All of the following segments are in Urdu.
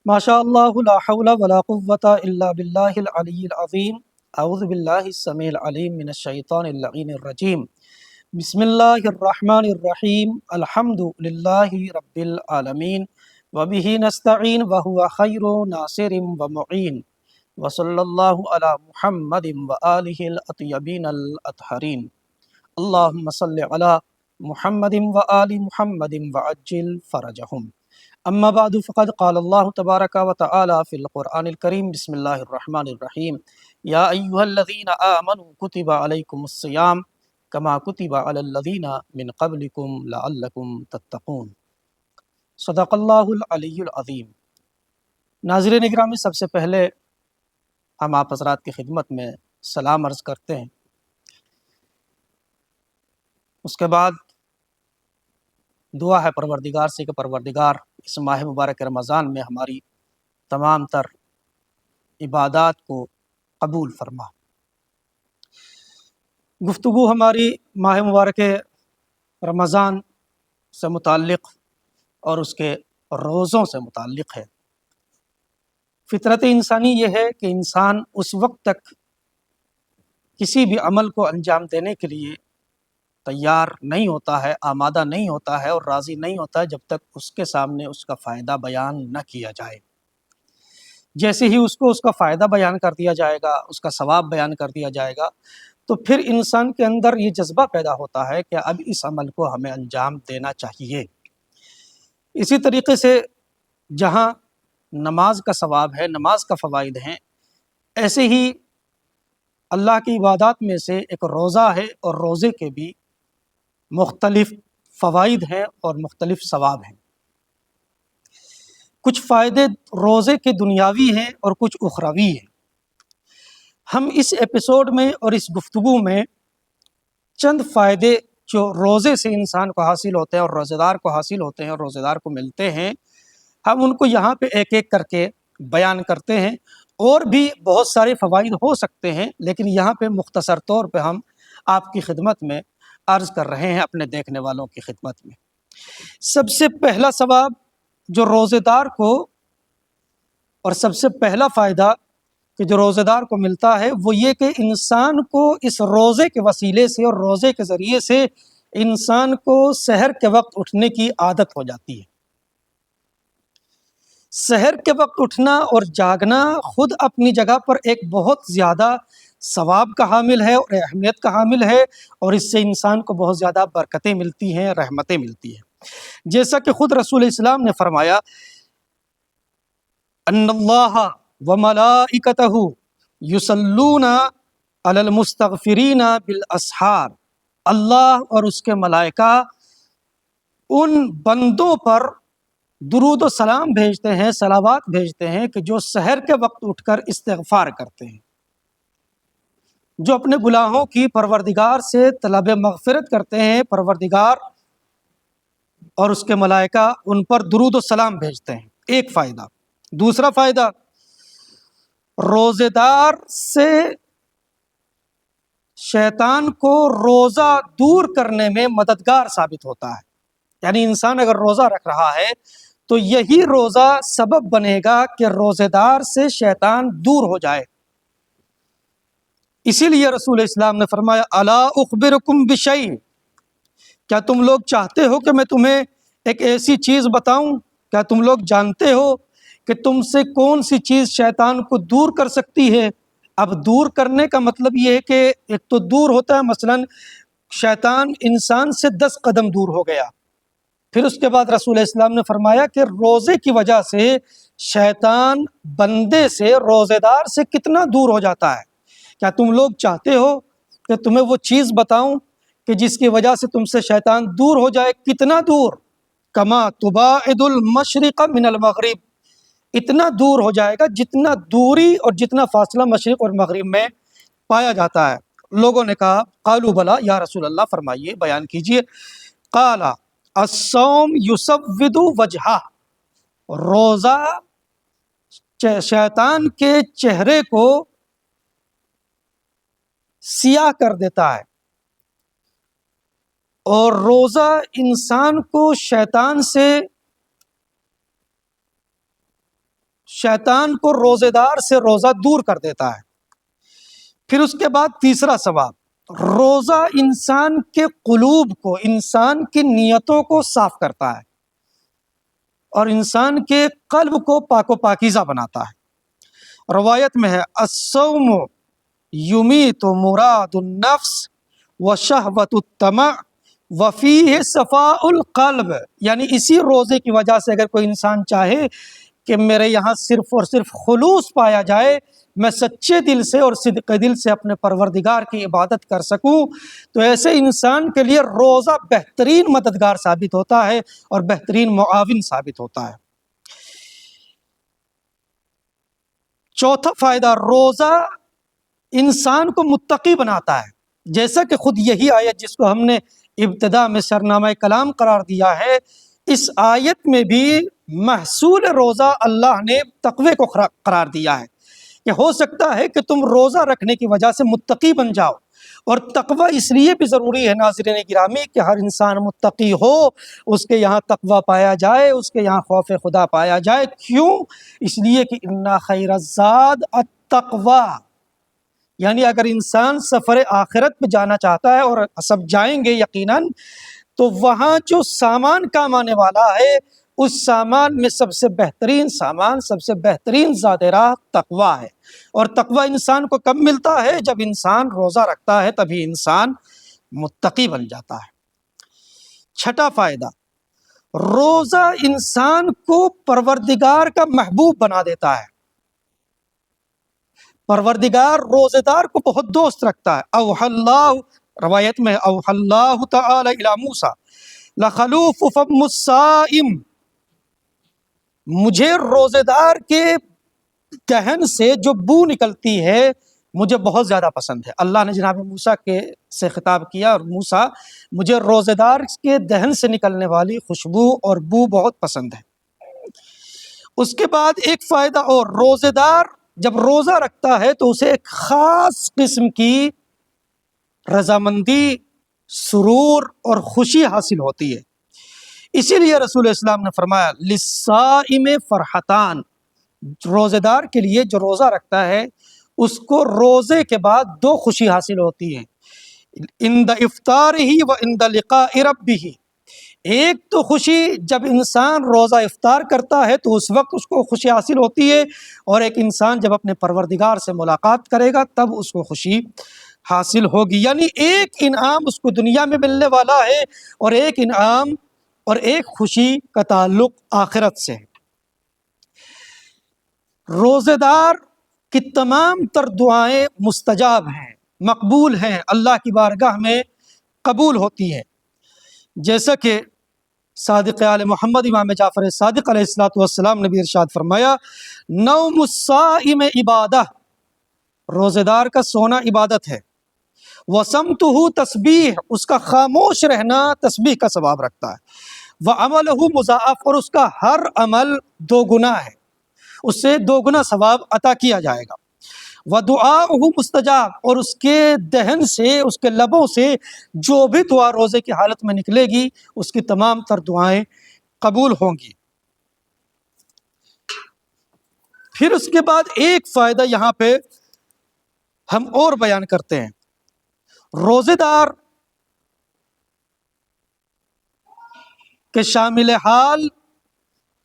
ماشاء اللہ لا حول ولا قوۃ الا باللہ العلی العظیم اعوذ باللہ السمیع العلیم من الشیطان اللعین الرجیم بسم اللہ الرحمن الرحیم الحمد للہ رب العالمین وبہ نستعین وہو خیر ناصر ومعین وصلی اللہ علی محمد وآلہ الاطیبین الاطہرین اللہم صلی علی محمد وآل محمد وعجل فرجہم اما بعد فقد قال اللہ تبارک و تعالی فی القرآن الکریم بسم اللہ الرحمن الرحیم یا ایہا الذین آمنوا کتب علیکم الصیام کما کتب علی الذین من قبلکم لعلکم تتقون صدق اللہ العلی العظیم۔ ناظرین اکرامی، سب سے پہلے ہم آپ حضرات کی خدمت میں سلام عرض کرتے ہیں، اس کے بعد دعا ہے پروردگار سے کہ پروردگار اس ماہ مبارک رمضان میں ہماری تمام تر عبادات کو قبول فرما۔ گفتگو ہماری ماہ مبارک رمضان سے متعلق اور اس کے روزوں سے متعلق ہے۔ فطرت انسانی یہ ہے کہ انسان اس وقت تک کسی بھی عمل کو انجام دینے کے لیے تیار نہیں ہوتا ہے، آمادہ نہیں ہوتا ہے اور راضی نہیں ہوتا ہے جب تک اس کے سامنے اس کا فائدہ بیان نہ کیا جائے۔ جیسے ہی اس کو اس کا فائدہ بیان کر دیا جائے گا، اس کا ثواب بیان کر دیا جائے گا، تو پھر انسان کے اندر یہ جذبہ پیدا ہوتا ہے کہ اب اس عمل کو ہمیں انجام دینا چاہیے۔ اسی طریقے سے جہاں نماز کا ثواب ہے، نماز کا فوائد ہیں، ایسے ہی اللہ کی عبادات میں سے ایک روزہ ہے اور روزے کے بھی مختلف فوائد ہیں اور مختلف ثواب ہیں۔ کچھ فائدے روزے کے دنیاوی ہیں اور کچھ اخروی ہیں۔ ہم اس ایپیسوڈ میں اور اس گفتگو میں چند فائدے جو روزے سے انسان کو حاصل ہوتے ہیں اور روزے دار کو حاصل ہوتے ہیں اور روزے دار کو ملتے ہیں، ہم ان کو یہاں پہ ایک ایک کر کے بیان کرتے ہیں۔ اور بھی بہت سارے فوائد ہو سکتے ہیں، لیکن یہاں پہ مختصر طور پہ ہم آپ کی خدمت میں عرض کر رہے ہیں، اپنے دیکھنے والوں کی خدمت میں۔ سب سے پہلا ثواب جو روزے دار کو اور سب سے پہلا فائدہ کہ جو روزے دار کو ملتا ہے وہ یہ کہ انسان کو اس روزے کے وسیلے سے اور روزے کے ذریعے سے انسان کو سحر کے وقت اٹھنے کی عادت ہو جاتی ہے۔ سحر کے وقت اٹھنا اور جاگنا خود اپنی جگہ پر ایک بہت زیادہ ثواب کا حامل ہے اور اہمیت کا حامل ہے، اور اس سے انسان کو بہت زیادہ برکتیں ملتی ہیں، رحمتیں ملتی ہیں۔ جیسا کہ خود رسول اسلام نے فرمایا، ان اللہ وملائکتہ یصلون علی المستغفرین بالاسحار، اللہ اور اس کے ملائکہ ان بندوں پر درود و سلام بھیجتے ہیں، صلوات بھیجتے ہیں کہ جو سحر کے وقت اٹھ کر استغفار کرتے ہیں، جو اپنے گناہوں کی پروردگار سے طلب مغفرت کرتے ہیں، پروردگار اور اس کے ملائکہ ان پر درود و سلام بھیجتے ہیں۔ ایک فائدہ۔ دوسرا فائدہ، روزے دار سے شیطان کو روزہ دور کرنے میں مددگار ثابت ہوتا ہے۔ یعنی انسان اگر روزہ رکھ رہا ہے تو یہی روزہ سبب بنے گا کہ روزے دار سے شیطان دور ہو جائے۔ اسی لیے رسول اسلام نے فرمایا، الا اخبرکم بشیء، کیا تم لوگ چاہتے ہو کہ میں تمہیں ایک ایسی چیز بتاؤں؟ کیا تم لوگ جانتے ہو کہ تم سے کون سی چیز شیطان کو دور کر سکتی ہے؟ اب دور کرنے کا مطلب یہ ہے کہ ایک تو دور ہوتا ہے، مثلا شیطان انسان سے 10 قدم دور ہو گیا، پھر اس کے بعد رسول اسلام نے فرمایا کہ روزے کی وجہ سے شیطان بندے سے، روزے دار سے کتنا دور ہو جاتا ہے۔ کیا تم لوگ چاہتے ہو کہ تمہیں وہ چیز بتاؤں کہ جس کی وجہ سے تم سے شیطان دور ہو جائے؟ کتنا دور؟ کما تباعد المشرق من المغرب، اتنا دور ہو جائے گا جتنا دوری اور جتنا فاصلہ مشرق اور مغرب میں پایا جاتا ہے۔ لوگوں نے کہا، قالوا بلا یا رسول اللہ، فرمائیے، بیان کیجئے۔ قال الصوم یسود وجہہ، روزہ شیطان کے چہرے کو سیاہ کر دیتا ہے، اور روزہ انسان کو شیطان سے شیطان کو روزے دار سے روزہ دور کر دیتا ہے۔ پھر اس کے بعد تیسرا ثواب، روزہ انسان کے قلوب کو، انسان کی نیتوں کو صاف کرتا ہے اور انسان کے قلب کو پاک و پاکیزہ بناتا ہے۔ روایت میں ہے الصوم یمیت مراد النفس وشہوۃ الطمع وفیہ صفاء القلب، یعنی اسی روزے کی وجہ سے اگر کوئی انسان چاہے کہ میرے یہاں صرف اور صرف خلوص پایا جائے، میں سچے دل سے اور صدق دل سے اپنے پروردگار کی عبادت کر سکوں، تو ایسے انسان کے لیے روزہ بہترین مددگار ثابت ہوتا ہے اور بہترین معاون ثابت ہوتا ہے۔ چوتھا فائدہ، روزہ انسان کو متقی بناتا ہے، جیسا کہ خود یہی آیت جس کو ہم نے ابتدا میں سرنامہ کلام قرار دیا ہے، اس آیت میں بھی محصول روزہ اللہ نے تقوی کو قرار دیا ہے کہ ہو سکتا ہے کہ تم روزہ رکھنے کی وجہ سے متقی بن جاؤ، اور تقوی اس لیے بھی ضروری ہے ناظرین گرامی کہ ہر انسان متقی ہو، اس کے یہاں تقوی پایا جائے، اس کے یہاں خوف خدا پایا جائے۔ کیوں؟ اس لیے کہ ان خیر الزاد التقوی، یعنی اگر انسان سفر آخرت پہ جانا چاہتا ہے، اور سب جائیں گے یقیناً، تو وہاں جو سامان کام آنے والا ہے، اس سامان میں سب سے بہترین سامان، سب سے بہترین زاد راہ تقوی ہے۔ اور تقوی انسان کو کب ملتا ہے؟ جب انسان روزہ رکھتا ہے، تبھی انسان متقی بن جاتا ہے۔ چھٹا فائدہ، روزہ انسان کو پروردگار کا محبوب بنا دیتا ہے۔ پروردگار روزے دار کو بہت دوست رکھتا ہے۔ اوحی اللہ، روایت میں اوحی اللہ تعالی الی موسیٰ لخلوف فم الصائم، مجھے روزے دار کے دہن سے جو بو نکلتی ہے مجھے بہت زیادہ پسند ہے۔ اللہ نے جناب موسیٰ سے خطاب کیا، اور موسیٰ، مجھے روزے دار کے دہن سے نکلنے والی خوشبو اور بو بہت پسند ہے۔ اس کے بعد ایک فائدہ اور، روزے دار جب روزہ رکھتا ہے تو اسے ایک خاص قسم کی رضامندی، سرور اور خوشی حاصل ہوتی ہے۔ اسی لیے رسول اسلام نے فرمایا للصائم فرحتان، روزے دار کے لیے جو روزہ رکھتا ہے اس کو روزے کے بعد دو خوشی حاصل ہوتی ہیں، عند افطارہ و عند لقاء ربہ۔ ایک تو خوشی جب انسان روزہ افطار کرتا ہے تو اس وقت اس کو خوشی حاصل ہوتی ہے، اور ایک انسان جب اپنے پروردگار سے ملاقات کرے گا تب اس کو خوشی حاصل ہوگی۔ یعنی ایک انعام اس کو دنیا میں ملنے والا ہے، اور ایک انعام اور ایک خوشی کا تعلق آخرت سے ہے۔ روزے دار کی تمام تر دعائیں مستجاب ہیں، مقبول ہیں، اللہ کی بارگاہ میں قبول ہوتی ہیں، جیسا کہ صادق آل محمد امام جعفر صادق علیہ السلام نے بھی ارشاد فرمایا نوم الصائم عبادہ، روزے دار کا سونا عبادت ہے، وصمتہ تسبیح، اس کا خاموش رہنا تسبیح کا ثواب رکھتا ہے، وعملہ مضاعف، اور اس کا ہر عمل دو گنا ہے، اس سے دو گنا ثواب عطا کیا جائے گا، ودعاؤہ مستجاب، اور اس کے دہن سے، اس کے لبوں سے جو بھی دعا روزے کی حالت میں نکلے گی اس کی تمام تر دعائیں قبول ہوں گی۔ پھر اس کے بعد ایک فائدہ یہاں پہ ہم اور بیان کرتے ہیں، روزے دار کے شامل حال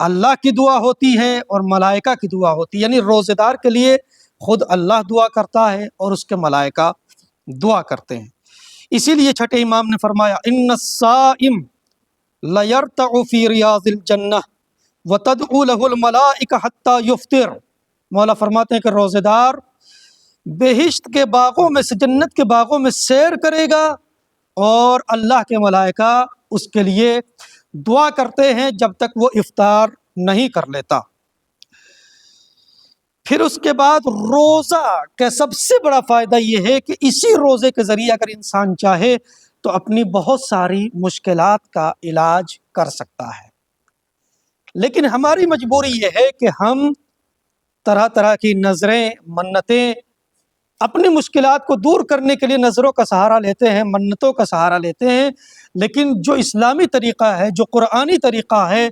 اللہ کی دعا ہوتی ہے اور ملائکہ کی دعا ہوتی ہے، یعنی روزے دار کے لیے خود اللہ دعا کرتا ہے اور اس کے ملائکہ دعا کرتے ہیں۔ اسی لیے چھٹے امام نے فرمایا ان الصائم لیرتع فی ریاض الجنہ وتدعو له الملائکہ حتی یفطر، مولا فرماتے ہیں کہ روزے دار بہشت کے باغوں میں سے، جنت کے باغوں میں سیر کرے گا، اور اللہ کے ملائکہ اس کے لیے دعا کرتے ہیں جب تک وہ افطار نہیں کر لیتا۔ پھر اس کے بعد روزہ کا سب سے بڑا فائدہ یہ ہے کہ اسی روزے کے ذریعے اگر انسان چاہے تو اپنی بہت ساری مشکلات کا علاج کر سکتا ہے، لیکن ہماری مجبوری یہ ہے کہ ہم طرح طرح کی نظریں، منتیں، اپنی مشکلات کو دور کرنے کے لیے نظروں کا سہارا لیتے ہیں، منتوں کا سہارا لیتے ہیں، لیکن جو اسلامی طریقہ ہے، جو قرآنی طریقہ ہے،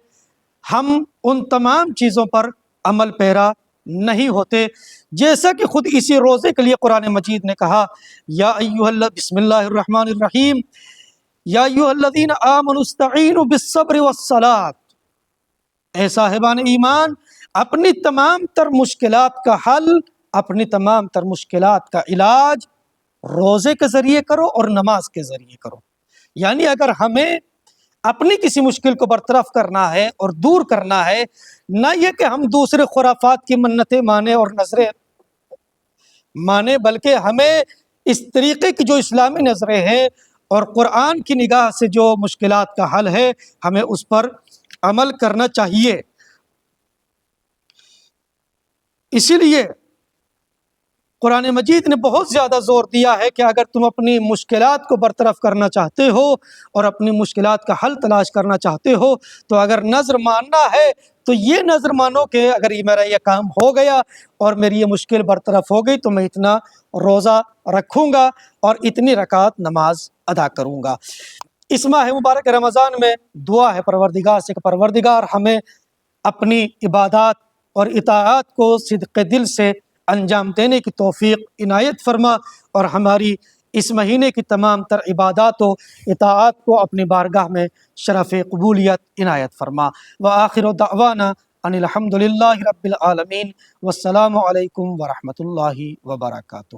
ہم ان تمام چیزوں پر عمل پیرا نہیں ہوتے. جیسا کہ خود اسی روزے کے لیے قرآن مجید نے کہا یا ایھا اللہ بسم اللہ الرحمن الرحیم یا ایھا الذین آمنوا استعینوا بالصبر والصلاۃ، اے صاحبان ایمان اپنی تمام تر مشکلات کا حل، اپنی تمام تر مشکلات کا علاج روزے کے ذریعے کرو اور نماز کے ذریعے کرو. یعنی اگر ہمیں اپنی کسی مشکل کو برطرف کرنا ہے اور دور کرنا ہے، نہ یہ کہ ہم دوسرے خرافات کی منتیں مانیں اور نظریں مانیں، بلکہ ہمیں اس طریقے کی جو اسلامی نظریں ہیں اور قرآن کی نگاہ سے جو مشکلات کا حل ہے، ہمیں اس پر عمل کرنا چاہیے. اسی لیے قرآن مجید نے بہت زیادہ زور دیا ہے کہ اگر تم اپنی مشکلات کو برطرف کرنا چاہتے ہو اور اپنی مشکلات کا حل تلاش کرنا چاہتے ہو، تو اگر نظر ماننا ہے تو یہ نظر مانو کہ اگر یہ میرا یہ کام ہو گیا اور میری یہ مشکل برطرف ہو گئی تو میں اتنا روزہ رکھوں گا اور اتنی رکعت نماز ادا کروں گا. اس ماہ مبارک رمضان میں دعا ہے پروردگار سے کہ پروردگار ہمیں اپنی عبادات اور اطاعات کو صدق دل سے انجام دینے کی توفیق عنایت فرما، اور ہماری اس مہینے کی تمام تر عبادات و اطاعات کو اپنی بارگاہ میں شرف قبولیت عنایت فرما. وآخر دعوانا ان الحمد للہ رب العالمین، والسلام علیکم ورحمۃ اللہ وبرکاتہ.